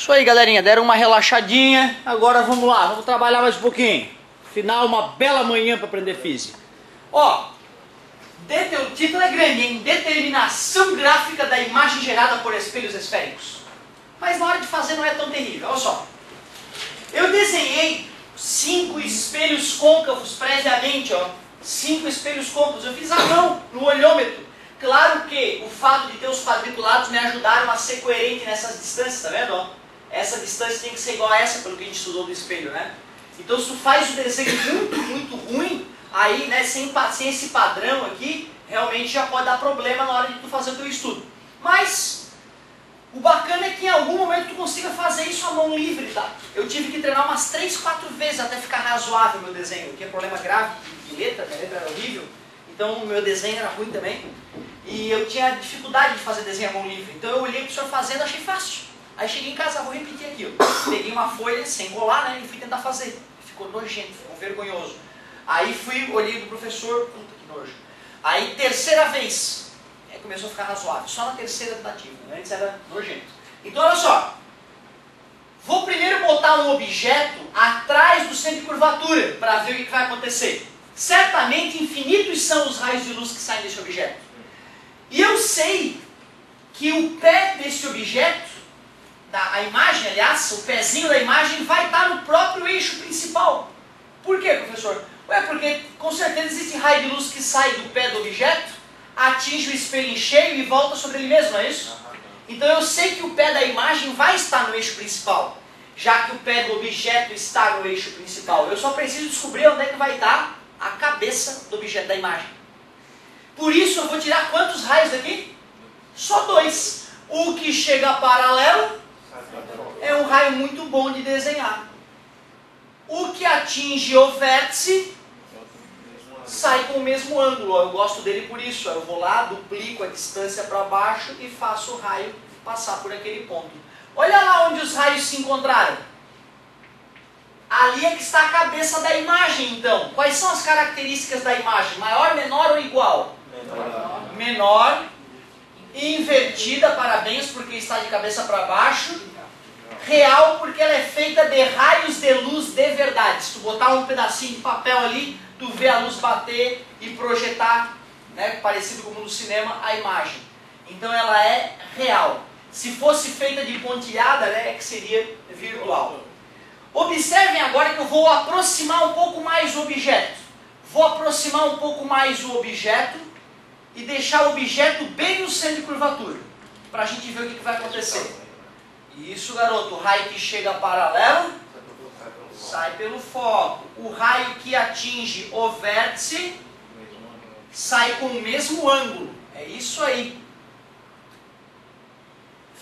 Isso aí, galerinha, deram uma relaxadinha, agora vamos lá, vamos trabalhar mais um pouquinho. Final, uma bela manhã para aprender física. Ó, o título é grande, hein? Determinação gráfica da imagem gerada por espelhos esféricos. Mas na hora de fazer não é tão terrível, olha só. Eu desenhei 5 espelhos côncavos previamente, ó. 5 espelhos côncavos, eu fiz à mão, no olhômetro. Claro que o fato de ter os quadriculados me ajudaram a ser coerente nessas distâncias, tá vendo? Ó? Essa distância tem que ser igual a essa, pelo que a gente estudou do espelho, né? Então se tu faz o desenho muito ruim, aí, né, sem esse padrão aqui, realmente já pode dar problema na hora de tu fazer o teu estudo. Mas o bacana é que em algum momento tu consiga fazer isso à mão livre, tá? Eu tive que treinar umas 3, 4 vezes até ficar razoável o meu desenho, que é problema grave de letra, minha letra era horrível, então o meu desenho era ruim também. E eu tinha dificuldade de fazer desenho à mão livre, então eu olhei para o senhor fazendo e achei fácil. Aí cheguei em casa, vou repetir aqui, ó. Peguei uma folha sem colar, né, e fui tentar fazer. Ficou nojento, ficou vergonhoso. Aí olhei pro professor, puta que nojo. Aí terceira vez, começou a ficar razoável, só na terceira tentativa, né? Antes era nojento. Então olha só, vou primeiro botar um objeto atrás do centro de curvatura, para ver o que vai acontecer. Certamente infinitos são os raios de luz que saem desse objeto. E eu sei que o pé desse objeto, a imagem, aliás, o pezinho da imagem vai estar no próprio eixo principal. Por quê, professor? Ué, porque com certeza existe raio de luz que sai do pé do objeto, atinge o espelho em cheio e volta sobre ele mesmo, não é isso? Então eu sei que o pé da imagem vai estar no eixo principal, já que o pé do objeto está no eixo principal. Eu só preciso descobrir onde é que vai estar a cabeça do objeto da imagem. Por isso eu vou tirar quantos raios daqui? Só 2. O que chega paralelo é um raio muito bom de desenhar. O que atinge o vértice sai com o mesmo ângulo. Eu gosto dele por isso. Eu vou lá, duplico a distância para baixo e faço o raio passar por aquele ponto. Olha lá onde os raios se encontraram. Ali é que está a cabeça da imagem, então. Quais são as características da imagem? Maior, menor ou igual? Menor. Invertida, parabéns, porque está de cabeça para baixo. Real, porque ela é feita de raios de luz de verdade. Se tu botar um pedacinho de papel ali, tu vê a luz bater e projetar, né, parecido como no cinema, a imagem. Então ela é real. Se fosse feita de pontilhada, né, é que seria virtual. Observem agora que eu vou aproximar um pouco mais o objeto. Vou aproximar um pouco mais o objeto e deixar o objeto bem no centro de curvatura, para a gente ver o que vai acontecer. Isso, garoto. O raio que chega paralelo sai pelo foco. O raio que atinge o vértice sai com o mesmo ângulo. É isso aí.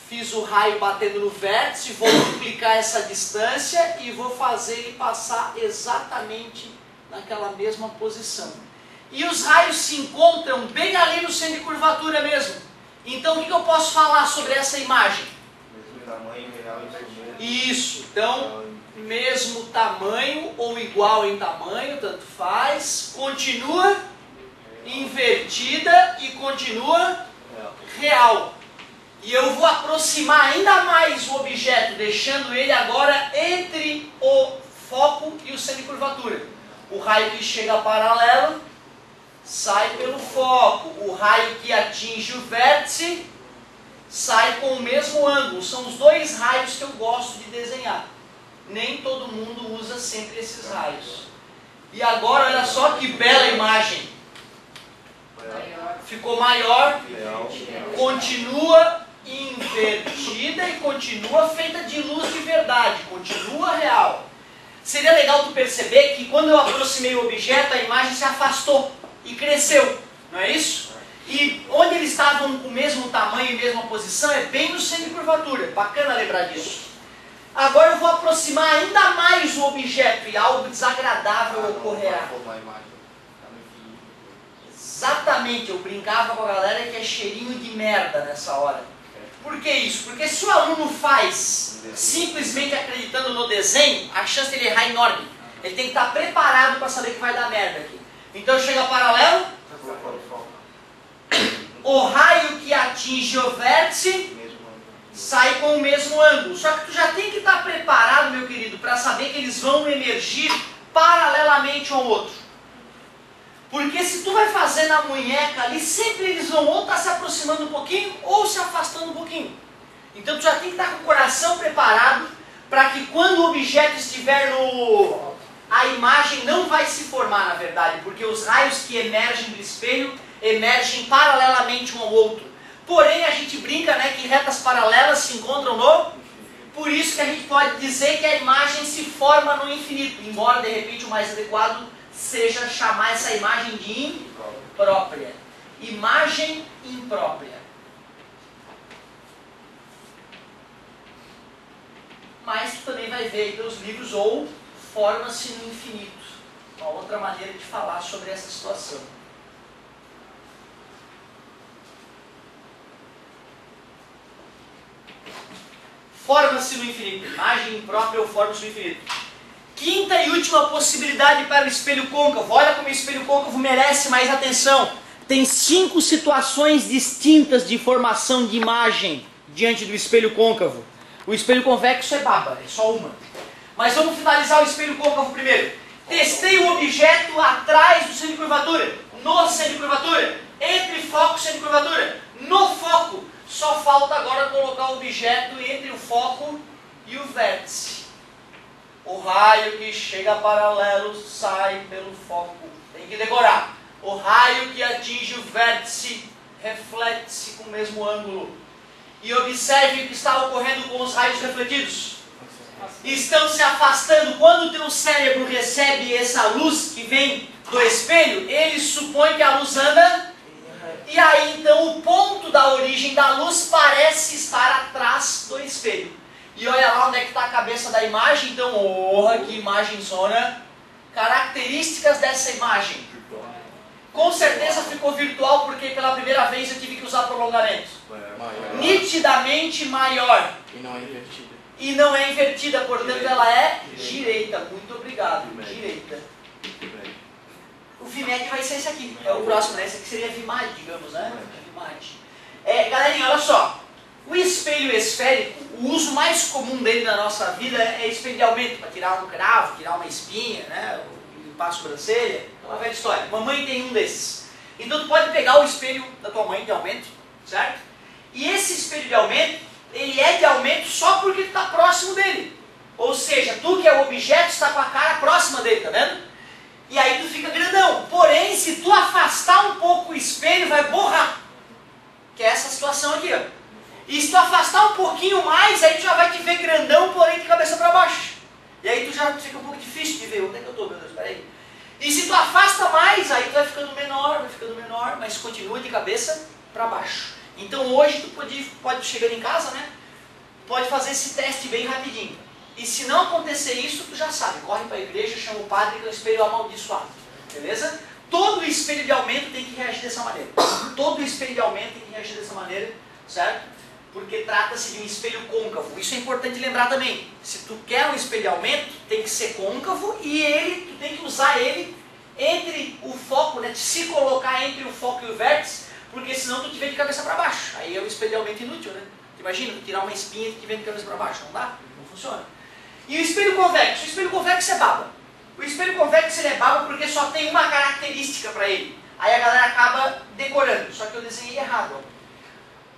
Fiz o raio batendo no vértice, vou duplicar essa distância e vou fazer ele passar exatamente naquela mesma posição. E os raios se encontram bem ali no centro de curvatura mesmo. Então o que eu posso falar sobre essa imagem? Isso, então mesmo tamanho ou igual em tamanho, tanto faz, continua invertida e continua real. E eu vou aproximar ainda mais o objeto, deixando ele agora entre o foco e o centro de curvatura. O raio que chega paralelo sai pelo foco, o raio que atinge o vértice sai com o mesmo ângulo. São os 2 raios que eu gosto de desenhar. Nem todo mundo usa sempre esses raios. E agora olha só que bela imagem. Ficou maior, continua invertida e continua feita de luz de verdade, continua real. Seria legal tu perceber que quando eu aproximei o objeto, a imagem se afastou e cresceu, não é isso? E onde eles estavam com o mesmo tamanho e mesma posição é bem no centro de curvatura. Bacana lembrar disso. Agora eu vou aproximar ainda mais o objeto e algo desagradável ocorrerá. Exatamente, eu brincava com a galera que é cheirinho de merda nessa hora. Por que isso? Porque se o aluno faz simplesmente acreditando no desenho, a chance dele errar é enorme. Ele tem que estar preparado para saber que vai dar merda aqui. Então chega paralelo. O raio que atinge o vértice sai com o mesmo ângulo. Só que tu já tem que estar preparado, meu querido, para saber que eles vão emergir paralelamente um ao outro. Porque se tu vai fazer na munheca ali, sempre eles vão ou estar se aproximando um pouquinho ou se afastando um pouquinho. Então tu já tem que estar com o coração preparado para que quando o objeto estiver no... a imagem não vai se formar, na verdade, porque os raios que emergem do espelho emergem paralelamente um ao outro. Porém, a gente brinca, né, que retas paralelas se encontram no... Por isso que a gente pode dizer que a imagem se forma no infinito, embora de repente o mais adequado seja chamar essa imagem de imprópria. Imagem imprópria. Mas tu também vai ver aí pelos livros, ou forma-se no infinito. Uma outra maneira de falar sobre essa situação. Forma-se no infinito. Imagem imprópria ou forma-se no infinito. Quinta e última possibilidade para o espelho côncavo. Olha como o espelho côncavo merece mais atenção. Tem 5 situações distintas de formação de imagem diante do espelho côncavo. O espelho convexo é baba, é só uma. Mas vamos finalizar o espelho côncavo primeiro. Testei o objeto atrás do centro de curvatura, no centro de curvatura, entre foco e centro de curvatura, no foco. Só falta agora colocar o objeto entre o foco e o vértice. O raio que chega paralelo sai pelo foco. Tem que decorar. O raio que atinge o vértice reflete-se com o mesmo ângulo. E observe o que está ocorrendo com os raios refletidos. Estão se afastando. Quando o teu cérebro recebe essa luz que vem do espelho, ele supõe que a luz anda. E aí então o ponto da origem da luz parece estar atrás do espelho. E olha lá onde é que está a cabeça da imagem. Então, que imagem zona. Características dessa imagem. Com certeza ficou virtual porque pela primeira vez eu tive que usar prolongamento. Nitidamente maior. E não é invertida. E não é invertida, portanto ela é direita. Muito obrigado. Direita. O VMAD vai ser esse aqui. É o próximo, né? Esse aqui seria VMAD, digamos, né? VMAD. Galerinha, olha só. O espelho esférico, o uso mais comum dele na nossa vida é espelho de aumento, para tirar um cravo, tirar uma espinha, né? Limpar a sobrancelha. É uma velha história. Mamãe tem um desses. Então tu pode pegar o espelho da tua mãe de aumento, certo? E esse espelho de aumento, ele é de aumento só porque tu está próximo dele. Ou seja, tu que é o objeto está com a cara próxima dele, tá vendo? E aí tu fica grandão. Porém, se tu afastar um pouco o espelho, vai borrar. Que é essa situação aqui, ó. E se tu afastar um pouquinho mais, aí tu já vai te ver grandão, porém de cabeça para baixo. E aí tu já fica um pouco difícil de ver. Onde é que eu estou, meu Deus? Peraí. E se tu afasta mais, aí tu vai ficando menor, mas continua de cabeça para baixo. Então hoje tu pode chegar em casa, né? Pode fazer esse teste bem rapidinho. E se não acontecer isso, tu já sabe. Corre para a igreja, chama o padre que é o espelho amaldiçoado. Beleza? Todo espelho de aumento tem que reagir dessa maneira. Todo espelho de aumento tem que reagir dessa maneira, certo? Porque trata-se de um espelho côncavo. Isso é importante lembrar também. Se tu quer um espelho de aumento, tem que ser côncavo e tu tem que usar ele entre o foco, né? Se colocar entre o foco e o vértice, porque senão tu te vê de cabeça para baixo. Aí é um espelho de aumento inútil, né? Imagina, tu tirar uma espinha e te vê de cabeça para baixo. Não dá? Não funciona. E o espelho convexo? O espelho convexo é baba. O espelho convexo ele é baba porque só tem uma característica para ele. Aí a galera acaba decorando. Só que eu desenhei errado, ó.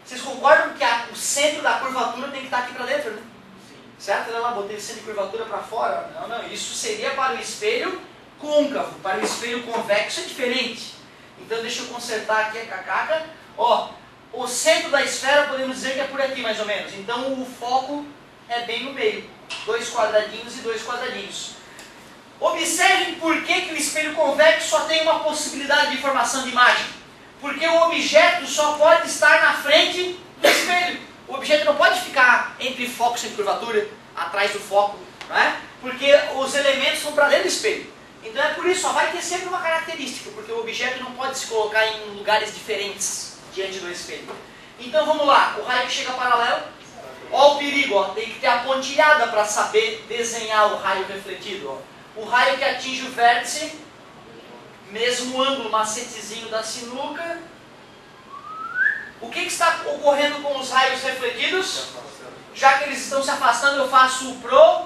Vocês concordam que o centro da curvatura tem que estar aqui para dentro, né? Sim. Certo? Olha lá, botei o centro de curvatura para fora. Não. Isso seria para o espelho côncavo. Para o espelho convexo é diferente. Então deixa eu consertar aqui a cacaca. Ó, o centro da esfera podemos dizer que é por aqui mais ou menos. Então o foco é bem no meio. 2 quadradinhos e 2 quadradinhos. Observem por que o espelho convexo só tem uma possibilidade de formação de imagem. Porque o objeto só pode estar na frente do espelho. O objeto não pode ficar entre foco e curvatura, atrás do foco, não é? Porque os elementos vão para dentro do espelho. Então é por isso, só vai ter sempre uma característica, porque o objeto não pode se colocar em lugares diferentes diante do espelho. Então vamos lá, o raio que chega paralelo, ó o perigo, ó, tem que ter a pontilhada para saber desenhar o raio refletido. Ó. O raio que atinge o vértice, mesmo ângulo, macetezinho da sinuca. O que está ocorrendo com os raios refletidos? já que eles estão se afastando, eu faço o pro.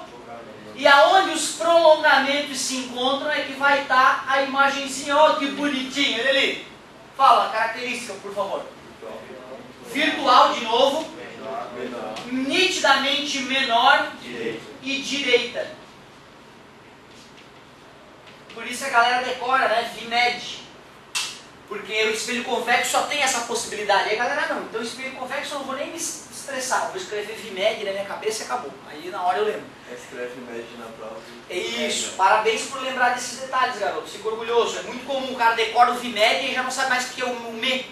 E aonde os prolongamentos se encontram é que vai estar a imagenzinha. Olha que bonitinho, olha ali. Fala a característica, por favor. Virtual de novo. Nitidamente menor e direita. Por isso a galera decora, né? VMed. Porque o espelho convexo só tem essa possibilidade. Aí a galera não. Então o espelho convexo eu não vou nem me estressar. Eu vou escrever VMed na minha cabeça e acabou. Aí na hora eu lembro. Escreve VMed na prova. É isso. Parabéns por lembrar desses detalhes, garoto. Fico orgulhoso. É muito comum o cara decora o VMed e já não sabe mais o que é o me.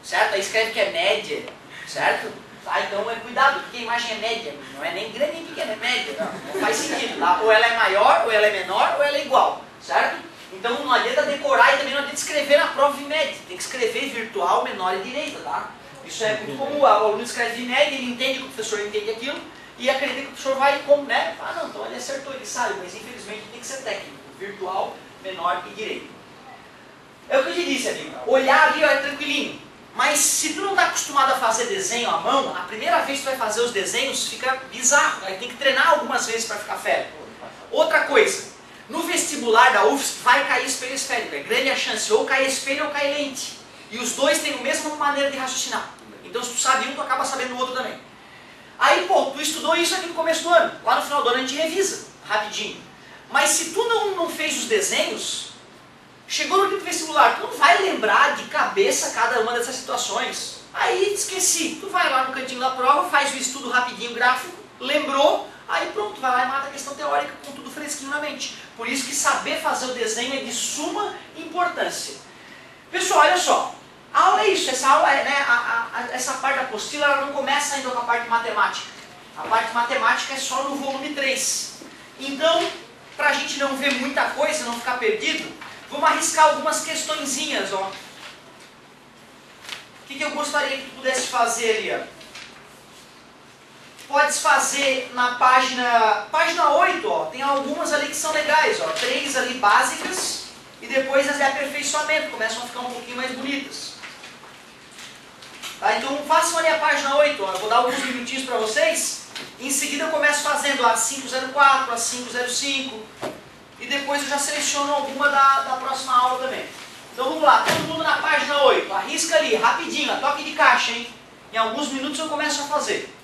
Certo? Aí escreve que é média. Certo? Ah, então é cuidado, porque a imagem é média. Não é nem grande nem pequena, é média. Não faz sentido. Tá? Ou ela é maior, ou ela é menor, ou ela é igual. Certo? Então não adianta decorar e também não adianta escrever na prova VMed. Tem que escrever virtual, menor e direita, tá? Isso é muito comum. O aluno escreve VMed, ele entende que o professor entende aquilo e acredita que o professor vai como, né? Ah, não, então ele acertou, ele sabe, mas infelizmente tem que ser técnico. Virtual, menor e direita. É o que eu te disse, amigo. Olhar ali ó, é tranquilinho. Mas se tu não está acostumado a fazer desenho à mão, a primeira vez que tu vai fazer os desenhos fica bizarro. Aí tem que treinar algumas vezes para ficar fera. Outra coisa. No vestibular da UFSC vai cair espelho esférico, é grande a chance, ou cai espelho ou cai lente. E os dois têm a mesma maneira de raciocinar. Então se tu sabe um, tu acaba sabendo o outro também. Aí, pô, tu estudou isso aqui no começo do ano. Lá no final do ano a gente revisa, rapidinho. Mas se tu não fez os desenhos, chegou no vestibular, tu não vai lembrar de cabeça cada uma dessas situações. Aí esqueci, tu vai lá no cantinho da prova, faz o estudo rapidinho gráfico, lembrou, aí pronto, vai lá e mata a questão teórica com tudo fresquinho na mente. Por isso que saber fazer o desenho é de suma importância. Pessoal, olha só, a aula é isso, essa aula, né, essa parte da apostila ela não começa ainda com a parte matemática. A parte matemática é só no volume 3. Então, para a gente não ver muita coisa, não ficar perdido, vamos arriscar algumas questõezinhas, ó. O que eu gostaria que tu pudesse fazer ali, ó? Podes fazer na página 8, ó, tem algumas ali que são legais, ó, 3 ali básicas e depois as de aperfeiçoamento, começam a ficar um pouquinho mais bonitas. Tá, então façam ali a página 8, ó, eu vou dar alguns minutinhos para vocês, em seguida eu começo fazendo a 504, a 505 e depois eu já seleciono alguma da próxima aula também. Então vamos lá, todo mundo na página 8, arrisca ali, rapidinho, a toque de caixa, hein? Em alguns minutos eu começo a fazer.